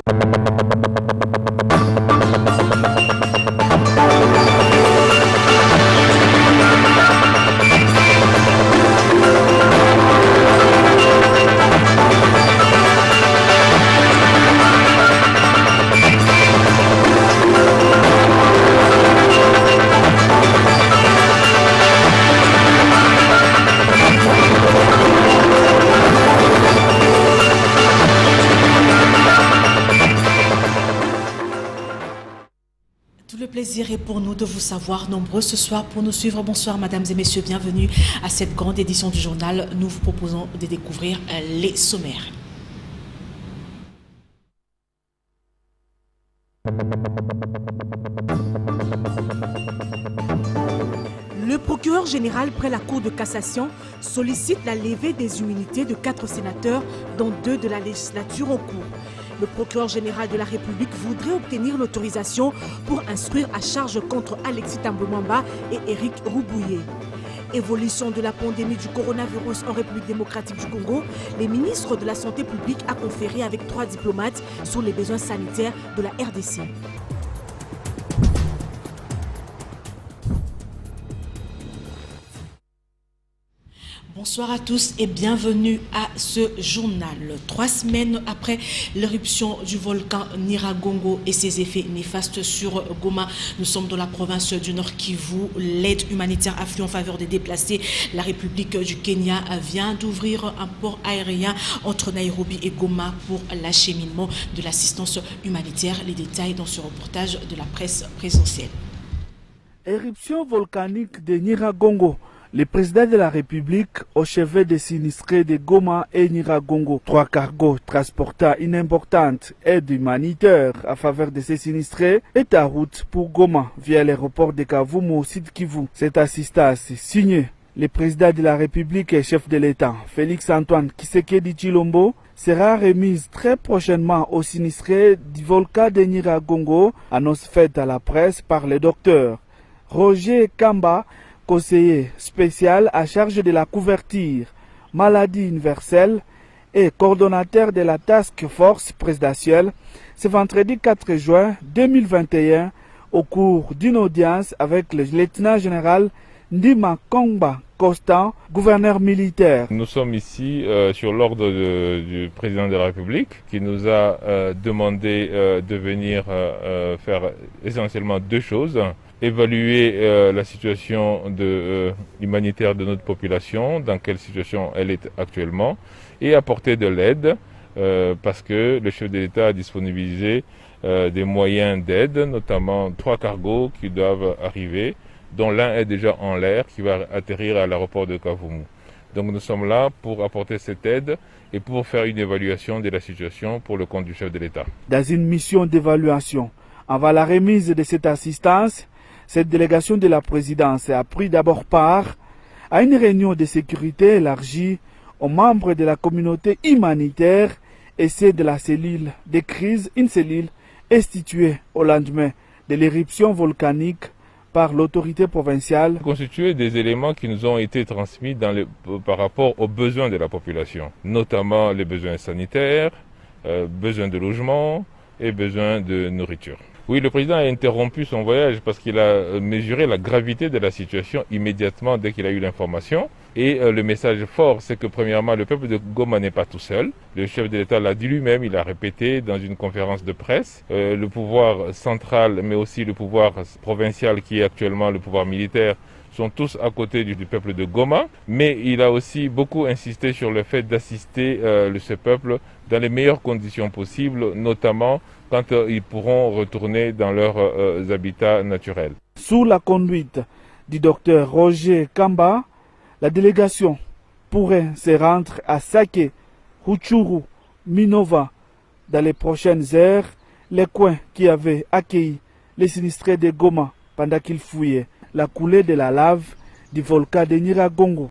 Le plaisir est pour nous de vous savoir nombreux ce soir pour nous suivre. Bonsoir mesdames et messieurs, bienvenue à cette grande édition du journal. Nous vous proposons de découvrir les sommaires. Le procureur général près la Cour de cassation sollicite la levée des immunités de 4 sénateurs, dont 2 de la législature en cours. Le procureur général de la République voudrait obtenir l'autorisation pour instruire à charge contre Alexis Thambwe Mwamba et Éric Roubouillet. Évolution de la pandémie du coronavirus en République démocratique du Congo, les ministres de la Santé publique a conféré avec 3 diplomates sur les besoins sanitaires de la RDC. Bonsoir à tous et bienvenue à ce journal. 3 semaines après l'éruption du volcan Nyiragongo et ses effets néfastes sur Goma, nous sommes dans la province du Nord Kivu. L'aide humanitaire afflue en faveur des déplacés. La République du Kenya vient d'ouvrir un port aérien entre Nairobi et Goma pour l'acheminement de l'assistance humanitaire. Les détails dans ce reportage de la presse présidentielle. Éruption volcanique de Nyiragongo. Le président de la République, au chevet des sinistrés de Goma et Nyiragongo, 3 cargos transportant une importante aide humanitaire à faveur de ces sinistrés, est en route pour Goma via l'aéroport de Kavumu au Sud Kivu. Cette assistance signée le président de la République et chef de l'État, Félix-Antoine Tshisekedi Tshilombo, sera remise très prochainement aux sinistrés du volcan de Nyiragongo, annonce faite à la presse par le docteur Roger Kamba, conseiller spécial à charge de la couverture maladie universelle et coordonnateur de la Task Force présidentielle, ce vendredi 4 juin 2021 au cours d'une audience avec le lieutenant-général Ndima Kongba Constant, gouverneur militaire. Nous sommes ici sur l'ordre du président de la République qui nous a demandé de venir faire essentiellement 2 choses. Évaluer la situation humanitaire de notre population, dans quelle situation elle est actuellement, et apporter de l'aide parce que le chef de l'État a disponibilisé des moyens d'aide, notamment 3 cargos qui doivent arriver, dont l'un est déjà en l'air, qui va atterrir à l'aéroport de Kavumu. Donc nous sommes là pour apporter cette aide et pour faire une évaluation de la situation pour le compte du chef de l'État. Dans une mission d'évaluation, avant la remise de cette assistance, cette délégation de la présidence a pris d'abord part à une réunion de sécurité élargie aux membres de la communauté humanitaire et celle de la cellule de crise, une cellule instituée au lendemain de l'éruption volcanique par l'autorité provinciale. Constituer des éléments qui nous ont été transmis par rapport aux besoins de la population, notamment les besoins sanitaires, besoins de logement et besoins de nourriture. Oui, le président a interrompu son voyage parce qu'il a mesuré la gravité de la situation immédiatement dès qu'il a eu l'information. Et le message fort, c'est que premièrement, le peuple de Goma n'est pas tout seul. Le chef de l'État l'a dit lui-même, il a répété dans une conférence de presse. Le pouvoir central, mais aussi le pouvoir provincial qui est actuellement le pouvoir militaire, sont tous à côté du peuple de Goma. Mais il a aussi beaucoup insisté sur le fait d'assister ce peuple dans les meilleures conditions possibles, notamment quand ils pourront retourner dans leurs habitats naturels. Sous la conduite du docteur Roger Kamba, la délégation pourrait se rendre à Sake, Rutshuru, Minova dans les prochaines heures, les coins qui avaient accueilli les sinistrés de Goma pendant qu'ils fouillaient la coulée de la lave du volcan de Nyiragongo.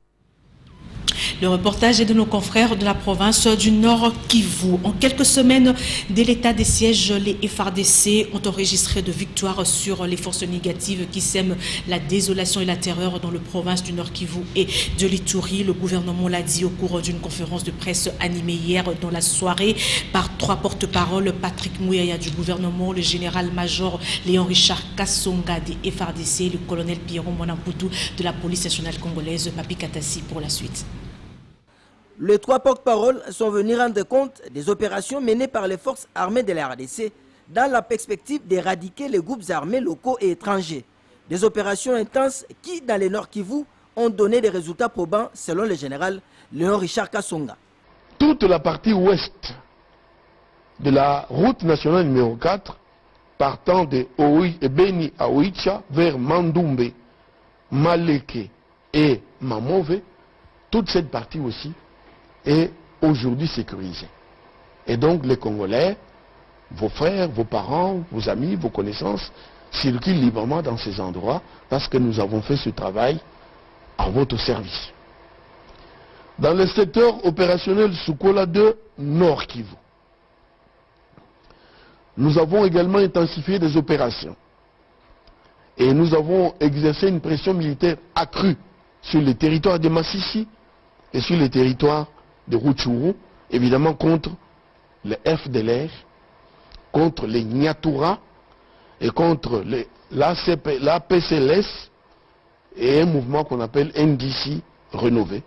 Le reportage est de nos confrères de la province du Nord Kivu. En quelques semaines dès l'état des sièges, les FARDC ont enregistré de victoires sur les forces négatives qui sèment la désolation et la terreur dans la province du Nord Kivu et de l'Ituri. Le gouvernement l'a dit au cours d'une conférence de presse animée hier dans la soirée par 3 porte-paroles, Patrick Mouyaya du gouvernement, le général-major Léon Richard Kassonga des FARDC et le colonel Pierron Monamputu de la police nationale congolaise. Papi Katassi pour la suite. Les 3 porte-paroles sont venus rendre compte des opérations menées par les forces armées de la RDC dans la perspective d'éradiquer les groupes armés locaux et étrangers. Des opérations intenses qui, dans le Nord Kivu, ont donné des résultats probants selon le général Léon Richard Kassonga. Toute la partie ouest de la route nationale numéro 4, partant de Beni à Oicha vers Mandoumbe, Maleke et Mamove, toute cette partie aussi est aujourd'hui sécurisée. Et donc les Congolais, vos frères, vos parents, vos amis, vos connaissances, circulent librement dans ces endroits parce que nous avons fait ce travail à votre service. Dans le secteur opérationnel Sukola 2 Nord Kivu, nous avons également intensifié des opérations. Et nous avons exercé une pression militaire accrue sur les territoires de Massissi et sur les territoires de Rutshuru, évidemment contre les FDLR, contre les Nyatura et contre la PCLS et un mouvement qu'on appelle NDC Renové.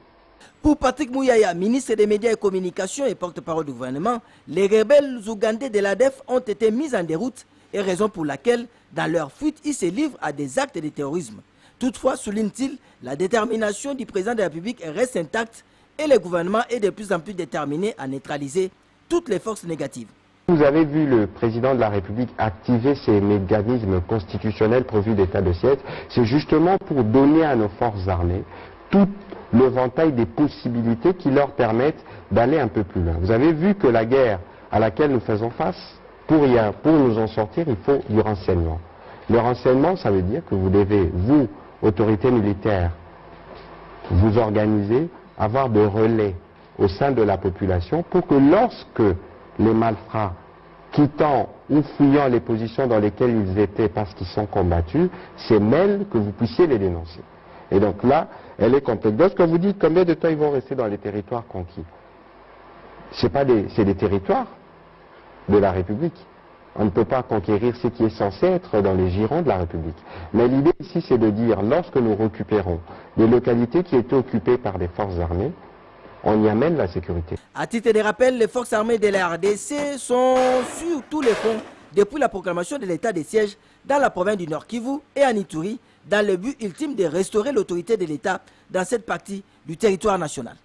Pour Patrick Mouyaya, ministre des Médias et Communications et porte-parole du gouvernement, les rebelles ougandais de l'ADF ont été mis en déroute et raison pour laquelle, dans leur fuite, ils se livrent à des actes de terrorisme. Toutefois, souligne-t-il, la détermination du président de la République reste intacte et le gouvernement est de plus en plus déterminé à neutraliser toutes les forces négatives. Vous avez vu le président de la République activer ces mécanismes constitutionnels prévus d'état de siège. C'est justement pour donner à nos forces armées tout l'éventail des possibilités qui leur permettent d'aller un peu plus loin. Vous avez vu que la guerre à laquelle nous faisons face, pour nous en sortir, il faut du renseignement. Le renseignement, ça veut dire que vous devez, vous, autorités militaires, vous organiser, avoir des relais au sein de la population pour que lorsque les malfrats, quittant ou fuyant les positions dans lesquelles ils étaient parce qu'ils sont combattus, se mêlent, que vous puissiez les dénoncer. Et donc là, elle est complexe. Lorsque vous dites combien de temps ils vont rester dans les territoires conquis, c'est des territoires de la République. On ne peut pas conquérir ce qui est censé être dans les girons de la République. Mais l'idée ici, c'est de dire, lorsque nous récupérons des localités qui étaient occupées par des forces armées, on y amène la sécurité. À titre de rappel, les forces armées de la RDC sont sur tous les fronts depuis la proclamation de l'état de siège dans la province du Nord Kivu et en Ituri, dans le but ultime de restaurer l'autorité de l'État dans cette partie du territoire national.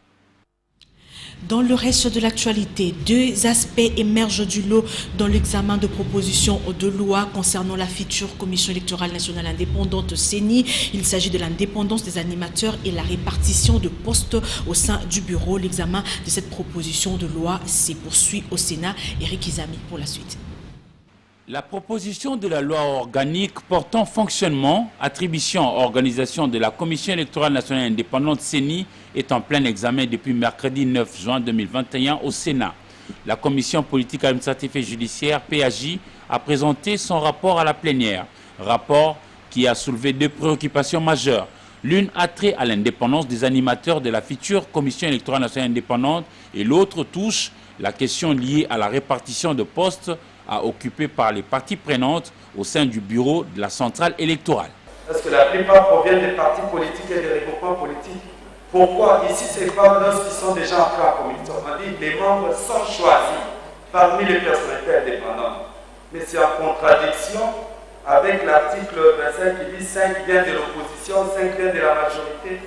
Dans le reste de l'actualité, 2 aspects émergent du lot dans l'examen de propositions de loi concernant la future Commission électorale nationale indépendante CENI. Il s'agit de l'indépendance des animateurs et la répartition de postes au sein du bureau. L'examen de cette proposition de loi se poursuit au Sénat. Éric Izami pour la suite. La proposition de la loi organique portant fonctionnement, attribution, organisation de la Commission électorale nationale indépendante CENI est en plein examen depuis mercredi 9 juin 2021 au Sénat. La Commission politique administrative et judiciaire, PAJ, a présenté son rapport à la plénière. Rapport qui a soulevé 2 préoccupations majeures. L'une a trait à l'indépendance des animateurs de la future Commission électorale nationale indépendante et l'autre touche la question liée à la répartition de postes à occuper par les parties prenantes au sein du bureau de la centrale électorale. Parce que la plupart proviennent des partis politiques et des regroupements politiques. Pourquoi ici ces femmes, lorsqu'ils sont déjà entrés en commission, on dit les membres sont choisis parmi les personnalités indépendantes. Mais c'est en contradiction avec l'article 25 qui dit 5 viennent de l'opposition, 5 viennent de la majorité.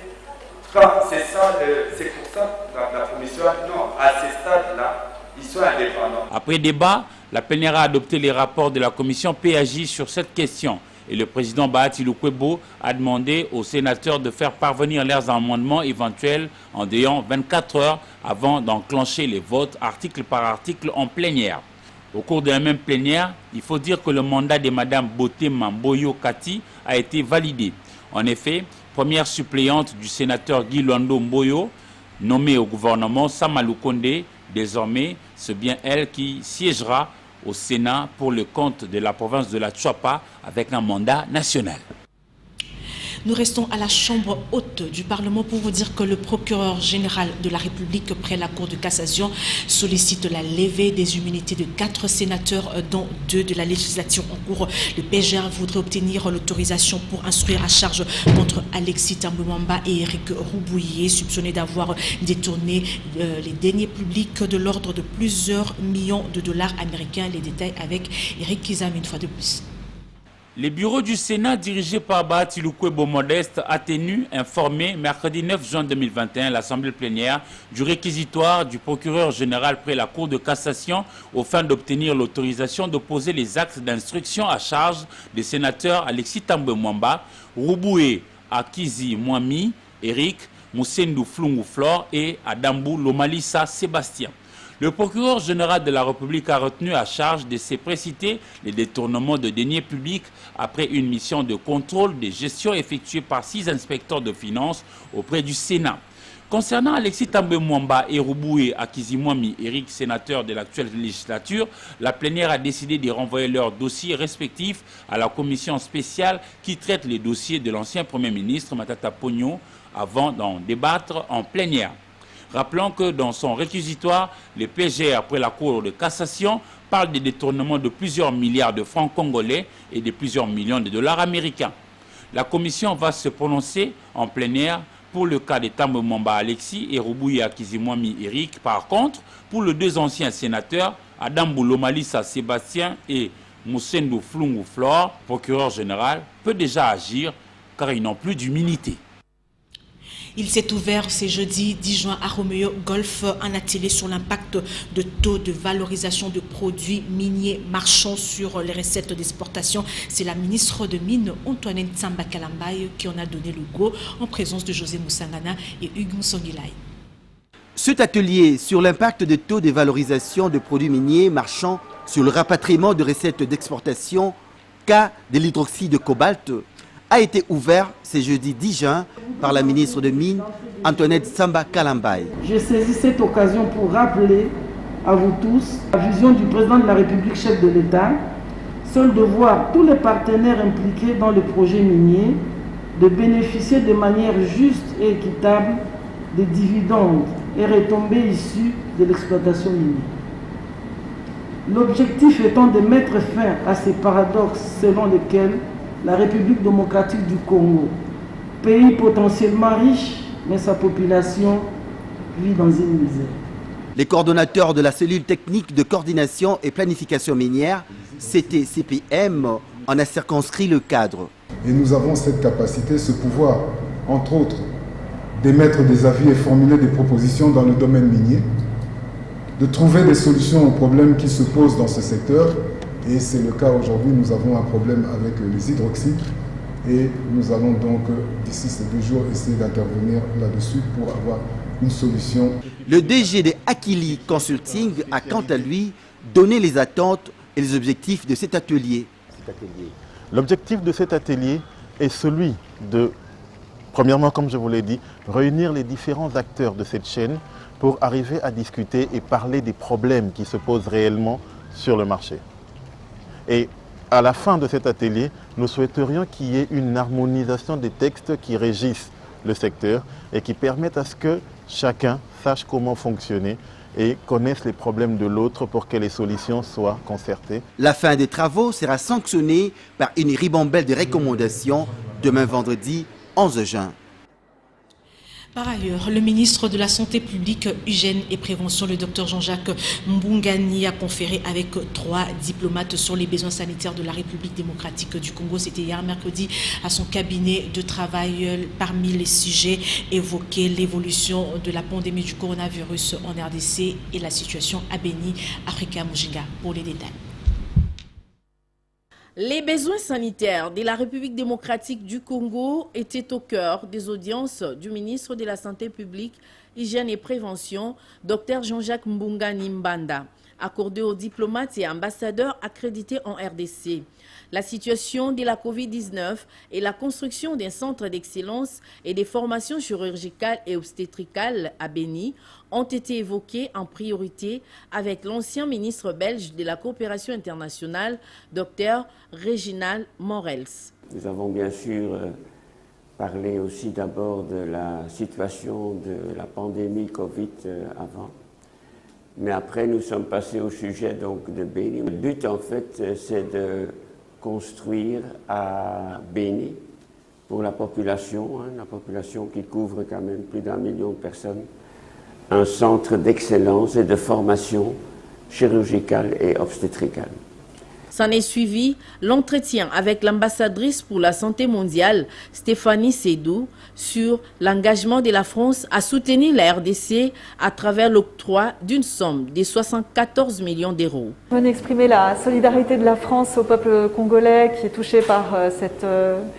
Quand c'est ça, c'est pour ça que la commission a dit non, à ce stade-là, ils sont indépendants. Après débat, la plénière a adopté les rapports de la commission PAJ sur cette question. Et le président Bahati Lukwebo a demandé aux sénateurs de faire parvenir leurs amendements éventuels en délai 24 heures avant d'enclencher les votes article par article en plénière. Au cours de la même plénière, il faut dire que le mandat de Mme Boté Mamboyo Kati a été validé. En effet, première suppléante du sénateur Guy Londo Mboyo, Nommée au gouvernement, Samalou Kondé, désormais, c'est bien elle qui siégera au Sénat pour le compte de la province de la Tchouapa avec un mandat national. Nous restons à la Chambre haute du Parlement pour vous dire que le procureur général de la République près la Cour de cassation sollicite la levée des immunités de 4 sénateurs, dont 2 de la législature en cours. Le PGR voudrait obtenir l'autorisation pour instruire à charge contre Alexis Tambwe-Mwamba et Éric Roubouillet, soupçonnés d'avoir détourné les deniers publics de l'ordre de plusieurs millions de dollars américains. Les détails avec Éric Kizam une fois de plus. Le bureau du Sénat dirigé par Bahati Lukwebo Modeste a tenu informé mercredi 9 juin 2021 l'Assemblée plénière du réquisitoire du procureur général près la Cour de cassation aux fins d'obtenir l'autorisation de poser les actes d'instruction à charge des sénateurs Alexis Tambwe-Mwamba, Rouboué Akizi Mwami, Eric, Moussendu Flungu Flore et Adambou Lomalissa Sébastien. Le procureur général de la République a retenu à charge de se préciter les détournements de deniers publics après une mission de contrôle des gestions effectuée par 6 inspecteurs de finances auprès du Sénat. Concernant Alexis Tambwe-Mwamba et Rouboué Akizimwami, Eric, sénateur de l'actuelle législature, la plénière a décidé de renvoyer leurs dossiers respectifs à la commission spéciale qui traite les dossiers de l'ancien Premier ministre Matata Ponyo avant d'en débattre en plénière. Rappelons que dans son réquisitoire, le PGR après la Cour de cassation parle des détournements de plusieurs milliards de francs congolais et de plusieurs millions de dollars américains. La commission va se prononcer en plénière pour le cas de Tambwe-Mwamba Alexis et Roubouye Akizimwami Eric. Par contre, pour les 2 anciens sénateurs, Adambou Lomalissa Sébastien et Moussendu Flungu Flore, procureur général, peut déjà agir car ils n'ont plus d'immunité. Il s'est ouvert ce jeudi 10 juin à Roméo Golf un atelier sur l'impact de taux de valorisation de produits miniers marchands sur les recettes d'exportation. C'est la ministre de Mines, Antoinette Samba Kalambaye, qui en a donné le go en présence de José Moussangana et Hugues Moussongilay. Cet atelier sur l'impact des taux de valorisation de produits miniers marchands sur le rapatriement de recettes d'exportation, cas de l'hydroxyde de cobalt, a été ouvert ce jeudi 10 juin par la ministre de Mines, Antoinette Samba Kalambaye. Je saisis cette occasion pour rappeler à vous tous la vision du président de la République, chef de l'État, seul de voir tous les partenaires impliqués dans le projet minier de bénéficier de manière juste et équitable des dividendes et retombées issues de l'exploitation minière. L'objectif étant de mettre fin à ces paradoxes selon lesquels la République démocratique du Congo, pays potentiellement riche, mais sa population vit dans une misère. Les coordonnateurs de la cellule technique de coordination et planification minière, CTCPM, en a circonscrit le cadre. Et nous avons cette capacité, ce pouvoir, entre autres, d'émettre des avis et formuler des propositions dans le domaine minier, de trouver des solutions aux problèmes qui se posent dans ce secteur. Et c'est le cas aujourd'hui, nous avons un problème avec les hydroxydes et nous allons donc, d'ici ces 2 jours, essayer d'intervenir là-dessus pour avoir une solution. Le DG de Akili Consulting a quant à lui donné les attentes et les objectifs de cet atelier. L'objectif de cet atelier est celui de, premièrement, comme je vous l'ai dit, réunir les différents acteurs de cette chaîne pour arriver à discuter et parler des problèmes qui se posent réellement sur le marché. Et à la fin de cet atelier, nous souhaiterions qu'il y ait une harmonisation des textes qui régissent le secteur et qui permettent à ce que chacun sache comment fonctionner et connaisse les problèmes de l'autre pour que les solutions soient concertées. La fin des travaux sera sanctionnée par une ribambelle de recommandations demain vendredi 11 juin. Par ailleurs, le ministre de la Santé publique, Hygiène et Prévention, le Dr Jean-Jacques Mbungani, a conféré avec 3 diplomates sur les besoins sanitaires de la République démocratique du Congo. C'était hier mercredi à son cabinet de travail. Parmi les sujets évoqués, l'évolution de la pandémie du coronavirus en RDC et la situation à Beni. Africa Mujinga pour les détails. Les besoins sanitaires de la République démocratique du Congo étaient au cœur des audiences du ministre de la Santé publique, Hygiène et Prévention, Dr Jean-Jacques Mbungani Mbanda. accordés aux diplomates et ambassadeurs accrédités en RDC. La situation de la COVID-19 et la construction d'un centre d'excellence et des formations chirurgicales et obstétricales à Béni ont été évoquées en priorité avec l'ancien ministre belge de la coopération internationale, Dr Réginald Morels. Nous avons bien sûr parlé aussi d'abord de la situation de la pandémie Covid avant. Mais après, nous sommes passés au sujet donc de Béni. Le but, en fait, c'est de construire à Béni, pour la population qui couvre quand même plus d'1 million de personnes, un centre d'excellence et de formation chirurgicale et obstétricale. S'en est suivi l'entretien avec l'ambassadrice pour la santé mondiale, Stéphanie Sédou, sur l'engagement de la France à soutenir la RDC à travers l'octroi d'une somme de 74 millions d'euros. Je veux exprimer la solidarité de la France au peuple congolais qui est touché par cette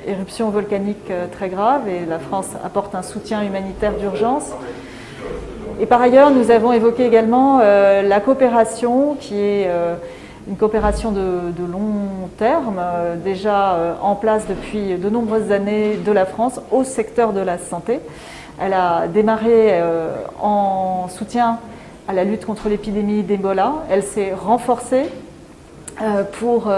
éruption volcanique très grave, et la France apporte un soutien humanitaire d'urgence. Et par ailleurs, nous avons évoqué également la coopération qui est une coopération de long terme, déjà en place depuis de nombreuses années de la France au secteur de la santé. Elle a démarré en soutien à la lutte contre l'épidémie d'Ebola. Elle s'est renforcée pour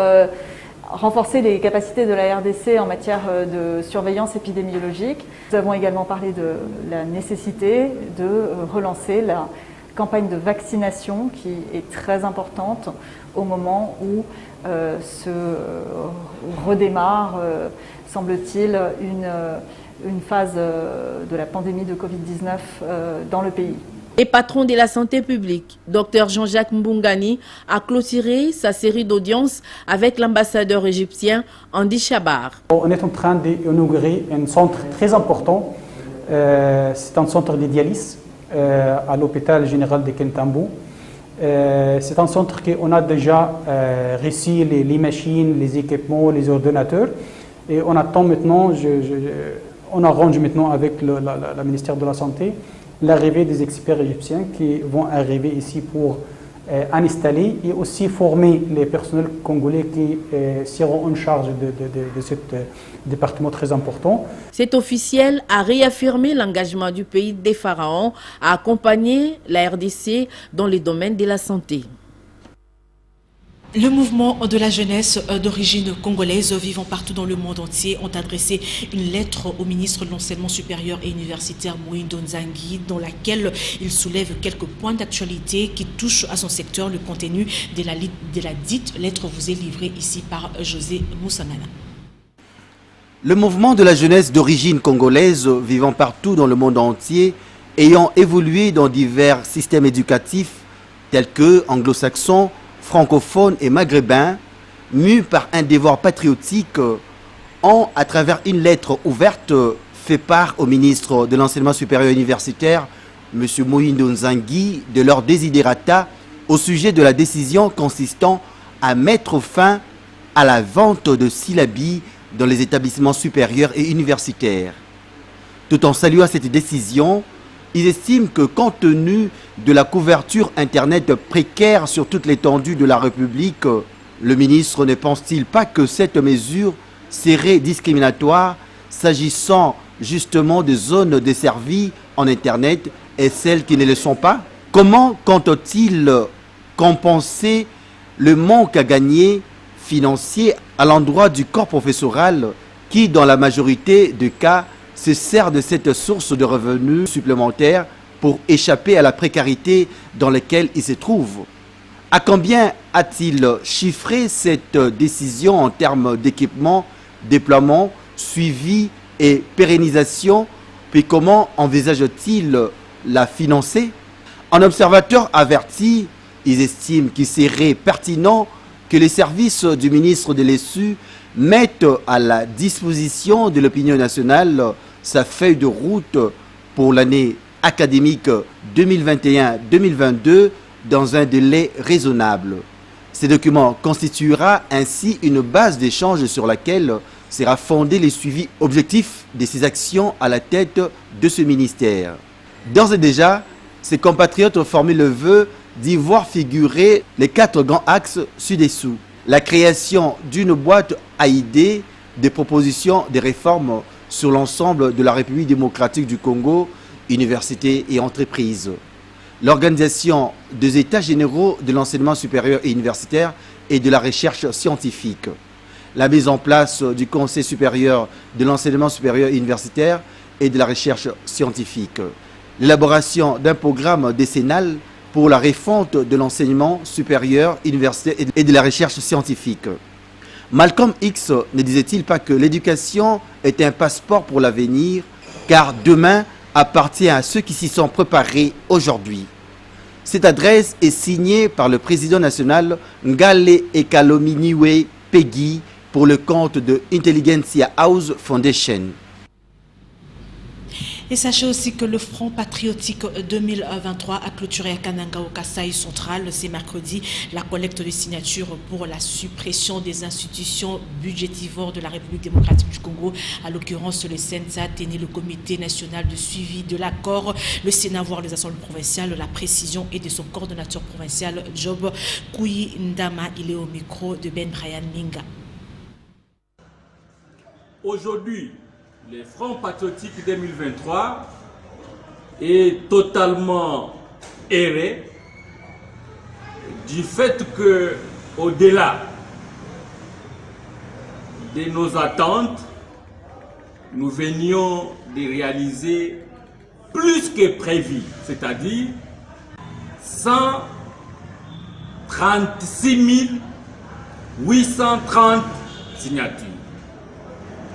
renforcer les capacités de la RDC en matière de surveillance épidémiologique. Nous avons également parlé de la nécessité de relancer la campagne de vaccination qui est très importante au moment où se redémarre, semble-t-il, une phase de la pandémie de Covid-19 dans le pays. Le patron de la santé publique, Dr Jean-Jacques Mbungani, a clôturé sa série d'audiences avec l'ambassadeur égyptien Andy Chabar. On est en train d'inaugurer un centre très important. C'est un centre de dialyse à l'hôpital général de Kintambo. C'est un centre qu'on a déjà reçu les machines, les équipements, les ordinateurs. Et on attend maintenant, on arrange maintenant avec le ministère de la Santé l'arrivée des experts égyptiens qui vont arriver ici pour installer et aussi former les personnels congolais qui seront en charge de ce département très important. Cet officiel a réaffirmé l'engagement du pays des pharaons à accompagner la RDC dans les domaines de la santé. Le mouvement de la jeunesse d'origine congolaise vivant partout dans le monde entier ont adressé une lettre au ministre de l'Enseignement supérieur et universitaire Mohindo Nzangi, dans laquelle il soulève quelques points d'actualité qui touchent à son secteur. Le contenu de la dite lettre vous est livré ici par José Moussanana. Le mouvement de la jeunesse d'origine congolaise vivant partout dans le monde entier, ayant évolué dans divers systèmes éducatifs tels que anglo-saxons, francophones et maghrébins, mus par un devoir patriotique, ont, à travers une lettre ouverte, fait part au ministre de l'Enseignement supérieur universitaire, M. Mohindo Nzangi, de leur desiderata au sujet de la décision consistant à mettre fin à la vente de syllabis dans les établissements supérieurs et universitaires. Tout en saluant cette décision, ils estiment que compte tenu de la couverture Internet précaire sur toute l'étendue de la République, le ministre ne pense-t-il pas que cette mesure serait discriminatoire s'agissant justement des zones desservies en Internet et celles qui ne le sont pas? Comment compte-t-il compenser le manque à gagner financier à l'endroit du corps professoral qui, dans la majorité des cas, se sert de cette source de revenus supplémentaires pour échapper à la précarité dans laquelle il se trouve? À combien a-t-il chiffré cette décision en termes d'équipement, déploiement, suivi et pérennisation? Puis comment envisage-t-il la financer? Un observateur averti, ils estiment qu'il serait pertinent que les services du ministre de l'ESU mettent à la disposition de l'opinion nationale sa feuille de route pour l'année académique 2021-2022 dans un délai raisonnable. Ce document constituera ainsi une base d'échange sur laquelle sera fondé le suivi objectif de ces actions à la tête de ce ministère. D'ores et déjà, ses compatriotes ont formé le vœu d'y voir figurer les 4 grands axes ci-dessous. La création d'une boîte à idées, des propositions, des réformes sur l'ensemble de la République démocratique du Congo, universités et entreprises. L'organisation des états généraux de l'enseignement supérieur et universitaire et de la recherche scientifique. La mise en place du Conseil supérieur de l'enseignement supérieur et universitaire et de la recherche scientifique. L'élaboration d'un programme décennal pour la refonte de l'enseignement supérieur, universitaire et de la recherche scientifique. Malcolm X ne disait-il pas que l'éducation est un passeport pour l'avenir, car demain appartient à ceux qui s'y sont préparés aujourd'hui. Cette adresse est signée par le président national Ngale Ekalominiwe Peggy pour le compte de Intelligentsia House Foundation. Et sachez aussi que le Front patriotique 2023 a clôturé à Kananga au Kasaï central ce mercredi la collecte de signatures pour la suppression des institutions budgétivores de la République démocratique du Congo. À l'occurrence, le CNSA tenait le comité national de suivi de l'accord, le Sénat voire les assemblées provinciales. La précision est de son coordonnateur provincial, Job Kouyi Ndama. Il est au micro de Ben Brian Minga. Aujourd'hui, le Front patriotique 2023 est totalement erré du fait que, au-delà de nos attentes, nous venions de réaliser plus que prévu, c'est-à-dire 136 830 signatures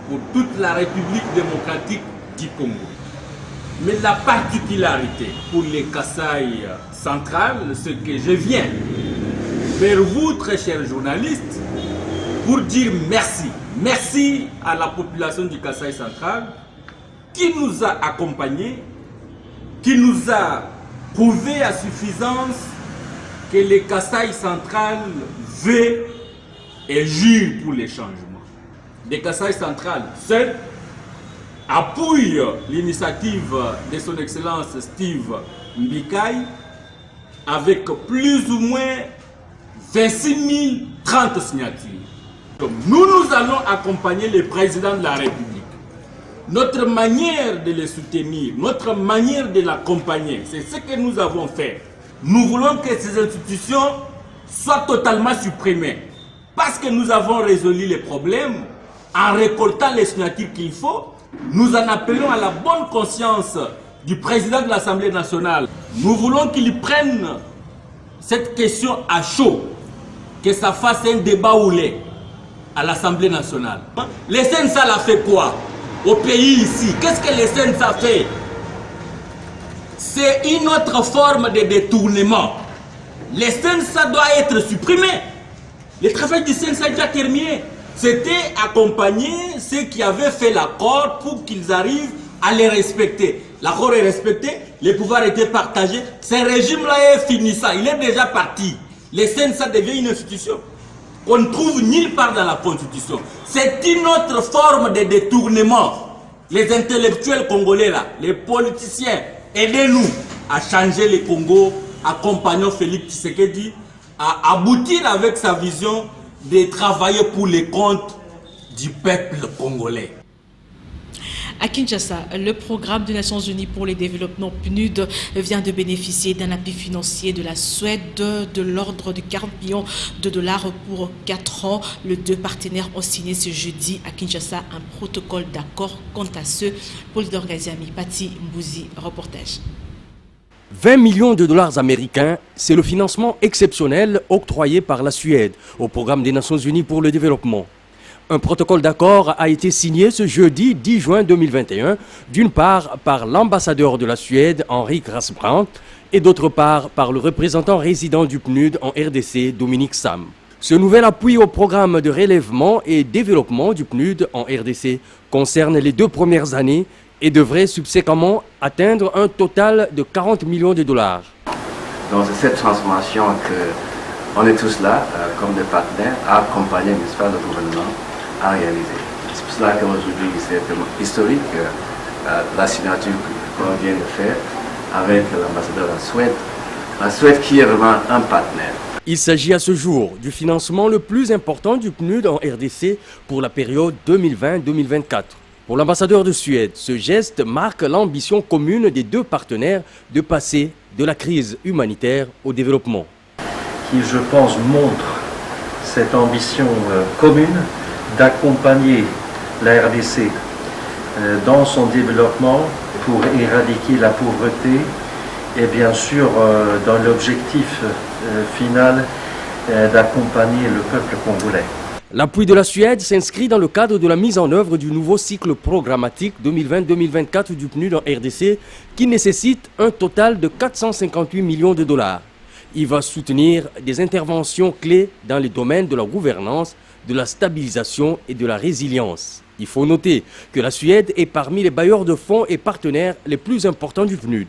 pour toute la République démocratique du Congo. Mais la particularité pour les Kasaï central, ce que je viens vers vous, très chers journalistes, pour dire merci. Merci à la population du Kasaï central qui nous a accompagnés, qui nous a prouvé à suffisance que le Kasaï central veut et jure pour les changements. Le Kasaï central seul appuie l'initiative de son Excellence Steve Mbikai avec plus ou moins 26 030 signatures. Donc, nous allons accompagner le président de la République. Notre manière de le soutenir, notre manière de l'accompagner, c'est ce que nous avons fait. Nous voulons que ces institutions soient totalement supprimées parce que nous avons résolu les problèmes en récoltant les signatures qu'il faut. Nous en appelons à la bonne conscience du président de l'Assemblée nationale. Nous voulons qu'il prenne cette question à chaud, que ça fasse un débat oulé à l'Assemblée nationale. Les CNSA l'a fait quoi au pays ici? Qu'est-ce que les CNSA fait? C'est une autre forme de détournement. Les CNSA doivent être supprimés. Le travail du CNSA est déjà terminé. C'était accompagner ceux qui avaient fait l'accord pour qu'ils arrivent à les respecter. L'accord est respecté, les pouvoirs étaient partagés. Ce régime-là est finissant, il est déjà parti. Les CNSA devient une institution qu'on ne trouve nulle part dans la Constitution. C'est une autre forme de détournement. Les intellectuels congolais là, les politiciens, aidez-nous à changer le Congo, accompagnons Félix Tshisekedi à aboutir avec sa vision de travailler pour les comptes du peuple congolais. À Kinshasa, le programme des Nations Unies pour le développement PNUD vient de bénéficier d'un appui financier de la Suède de l'ordre de 40 millions de dollars pour 4 ans. Les deux partenaires ont signé ce jeudi à Kinshasa un protocole d'accord quant à ce. Polydor Gaziami, Pati Mbouzi, reportage. 20 millions de dollars américains, c'est le financement exceptionnel octroyé par la Suède au programme des Nations Unies pour le développement. Un protocole d'accord a été signé ce jeudi 10 juin 2021, d'une part par l'ambassadeur de la Suède, Henrik Rasbrandt, et d'autre part par le représentant résident du PNUD en RDC, Dominique Sam. Ce nouvel appui au programme de relèvement et développement du PNUD en RDC concerne les 2 premières années et devrait subséquemment atteindre un total de 40 millions de dollars. Donc c'est cette transformation qu'on est tous là, comme des partenaires, à accompagner, n'est-ce pas, le gouvernement à réaliser. C'est pour cela qu'aujourd'hui, c'est vraiment historique, la signature qu'on vient de faire avec l'ambassadeur de la Suède La Suède qui est vraiment un partenaire. Il s'agit à ce jour du financement le plus important du PNUD en RDC pour la période 2020-2024. Pour l'ambassadeur de Suède, ce geste marque l'ambition commune des deux partenaires de passer de la crise humanitaire au développement. Qui, je pense, montre cette ambition commune d'accompagner la RDC dans son développement pour éradiquer la pauvreté et bien sûr dans l'objectif final d'accompagner le peuple congolais. L'appui de la Suède s'inscrit dans le cadre de la mise en œuvre du nouveau cycle programmatique 2020-2024 du PNUD en RDC qui nécessite un total de 458 millions de dollars. Il va soutenir des interventions clés dans les domaines de la gouvernance, de la stabilisation et de la résilience. Il faut noter que la Suède est parmi les bailleurs de fonds et partenaires les plus importants du PNUD.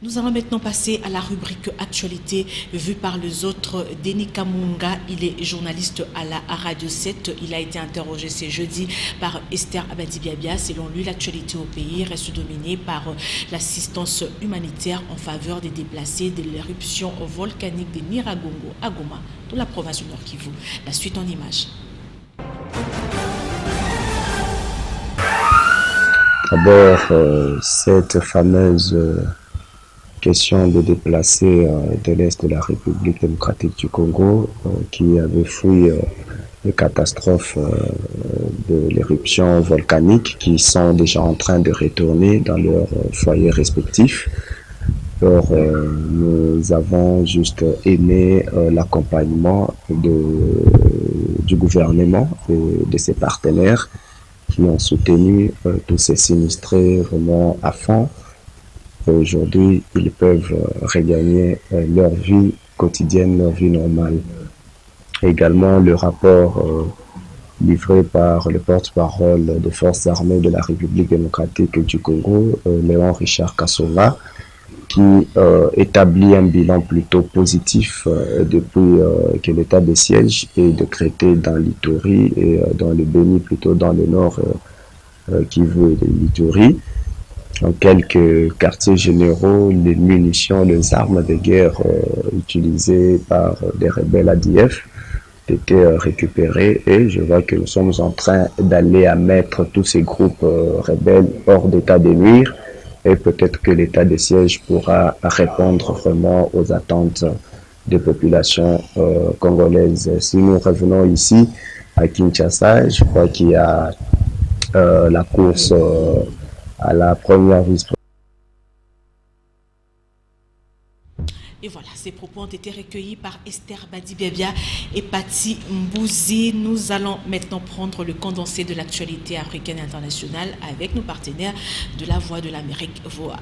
Nous allons maintenant passer à la rubrique Actualité vue par les autres. Denis Kamunga, il est journaliste à la Radio 7. Il a été interrogé ce jeudi par Esther Abadi-Biabia. Selon lui, l'actualité au pays reste dominée par l'assistance humanitaire en faveur des déplacés de l'éruption volcanique de Nyiragongo à Goma, dans la province du Nord Kivu. La suite en images. D'abord, cette fameuse question de déplacés de l'Est de la République démocratique du Congo qui avaient fui les catastrophes de l'éruption volcanique qui sont déjà en train de retourner dans leurs foyers respectifs. Alors, nous avons juste aimé l'accompagnement du gouvernement et de ses partenaires qui ont soutenu tous ces sinistrés vraiment à fond. Aujourd'hui, ils peuvent regagner leur vie quotidienne, leur vie normale. Également, le rapport livré par le porte-parole des forces armées de la République démocratique du Congo, Léon Richard Kassonga, qui établit un bilan plutôt positif depuis que l'état de siège est décrété dans l'Ituri et dans le Béni, plutôt dans le nord Kivu de l'Ituri. Dans quelques quartiers généraux, les munitions, les armes de guerre utilisées par des rebelles ADF étaient récupérées et je vois que nous sommes en train d'aller à mettre tous ces groupes rebelles hors d'état de nuire et peut-être que l'état de siège pourra répondre vraiment aux attentes des populations congolaises. Si nous revenons ici à Kinshasa, je crois qu'il y a la course à la première vice-présidente. Et voilà, ces propos ont été recueillis par Esther Badi-Biabia et Patti Mbouzi. Nous allons maintenant prendre le condensé de l'actualité africaine et internationale avec nos partenaires de la Voix de l'Amérique, VOA.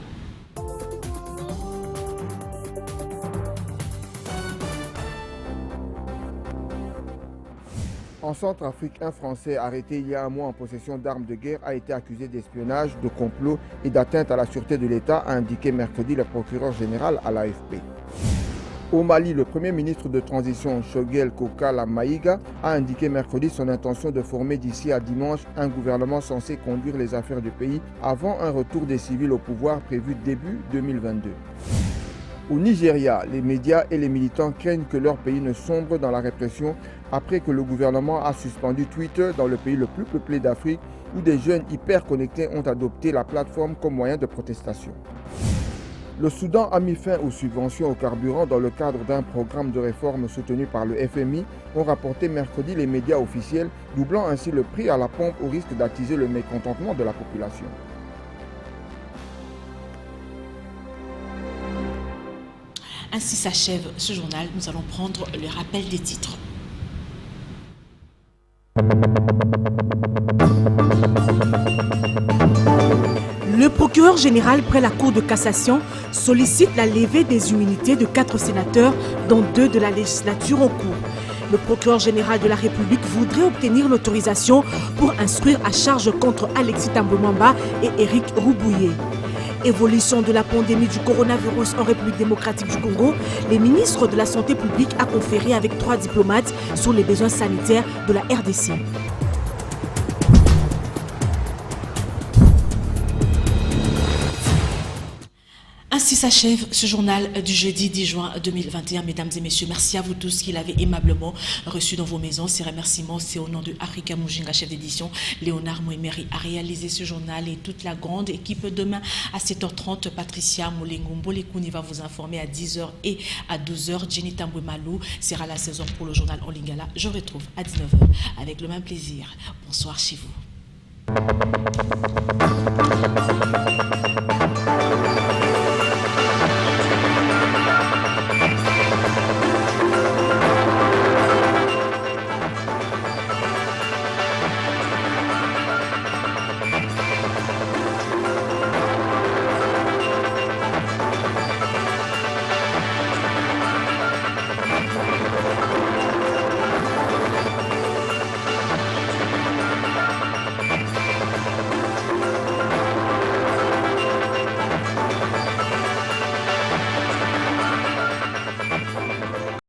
En Centrafrique, un Français arrêté il y a un mois en possession d'armes de guerre a été accusé d'espionnage, de complot et d'atteinte à la sûreté de l'État, a indiqué mercredi le procureur général à l'AFP. Au Mali, le premier ministre de transition, Choguel Kokala Maïga, a indiqué mercredi son intention de former d'ici à dimanche un gouvernement censé conduire les affaires du pays avant un retour des civils au pouvoir prévu début 2022. Au Nigeria, les médias et les militants craignent que leur pays ne sombre dans la répression après que le gouvernement a suspendu Twitter dans le pays le plus peuplé d'Afrique où des jeunes hyper connectés ont adopté la plateforme comme moyen de protestation. Le Soudan a mis fin aux subventions au carburant dans le cadre d'un programme de réforme soutenu par le FMI, ont rapporté mercredi les médias officiels, doublant ainsi le prix à la pompe au risque d'attiser le mécontentement de la population. Ainsi s'achève ce journal. Nous allons prendre le rappel des titres. Le procureur général près la Cour de cassation sollicite la levée des immunités de 4 sénateurs, dont 2 de la législature en cours. Le procureur général de la République voudrait obtenir l'autorisation pour instruire à charge contre Alexis Tambwe-Mwamba et Éric Roubouillet. Évolution de la pandémie du coronavirus en République démocratique du Congo, les ministres de la Santé publique a conféré avec 3 diplomates sur les besoins sanitaires de la RDC. Ainsi s'achève ce journal du jeudi 10 juin 2021. Mesdames et messieurs, merci à vous tous qui l'avez aimablement reçu dans vos maisons. Ces remerciements, c'est au nom de Africa Mujinga, chef d'édition. Léonard Mouemeri a réalisé ce journal et toute la grande équipe. Demain à 7h30, Patricia Moulengombo-Lekouni va vous informer à 10h et à 12h. Jenny Tambouemalou sera la saison pour le journal en Lingala. Je retrouve à 19h avec le même plaisir. Bonsoir chez vous.